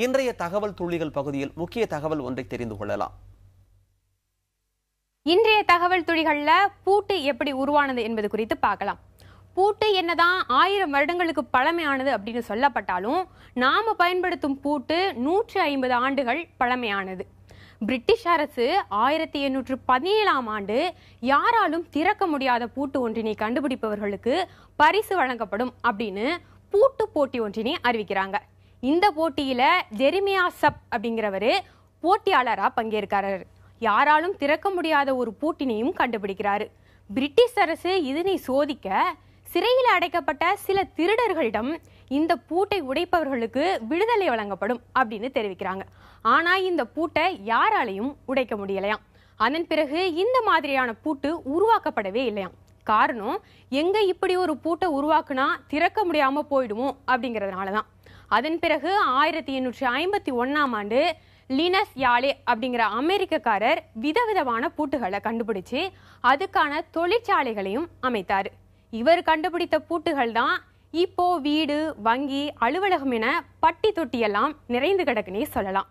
இன்றைய தகவல் துளிகள் பகுதியில் முக்கிய தகவல் ஒன்றை தெரிந்து கொள்ளலாம். இன்றைய தகவல் துளிகள்ல பூட்டு எப்படி உருவானது என்பது குறித்து பார்க்கலாம். பூட்டு என்னதான் 1000 வருடங்களுக்கு பழமையானது அப்படின்னு சொல்லப்பட்டாலும் நாம பயன்படுத்தும் பூட்டு 150 ஆண்டுகள் பழமையானது. பிரிட்டிஷ் அரசு 1817ஆம் ஆண்டு யாராலும் திறக்க முடியாத பூட்டு ஒன்றினை கண்டுபிடிப்பவர்களுக்கு பரிசு வழங்கப்படும் அப்படின்னு பூட்டு போட்டி ஒன்றினை அறிவிக்கிறாங்க. இந்த போட்டியில ஜெரிமியா சப் அப்படிங்கிறவரு போட்டியாளரா பங்கேற்கிறாரு. யாராலும் திறக்க முடியாத ஒரு பூட்டினையும் கண்டுபிடிக்கிறாரு. பிரிட்டிஷ் அரசு இதனை சோதிக்க சிறையில் அடைக்கப்பட்ட சில திருடர்களிடம் இந்த பூட்டை உடைப்பவர்களுக்கு விடுதலை வழங்கப்படும் அப்படின்னு தெரிவிக்கிறாங்க. ஆனா இந்த பூட்டை யாராலையும் உடைக்க முடியலையாம். அதன் பிறகு இந்த மாதிரியான பூட்டு உருவாக்கப்படவே இல்லையாம். காரணம், எங்க இப்படி ஒரு பூட்டை உருவாக்குனா திறக்க முடியாம போயிடுமோ அப்படிங்கிறதுனாலதான். அதன் பிறகு 1851ஆம் ஆண்டு லினஸ் யாலே அப்படிங்கிற அமெரிக்கக்காரர் விதவிதமான பூட்டுகளை கண்டுபிடிச்சு அதுக்கான தொழிற்சாலைகளையும் அமைத்தாரு. இவர் கண்டுபிடித்த பூட்டுகள் தான் இப்போ வீடு, வங்கி, அலுவலகம் என பட்டி தொட்டியெல்லாம் நிறைந்து கிடக்குன்னே சொல்லலாம்.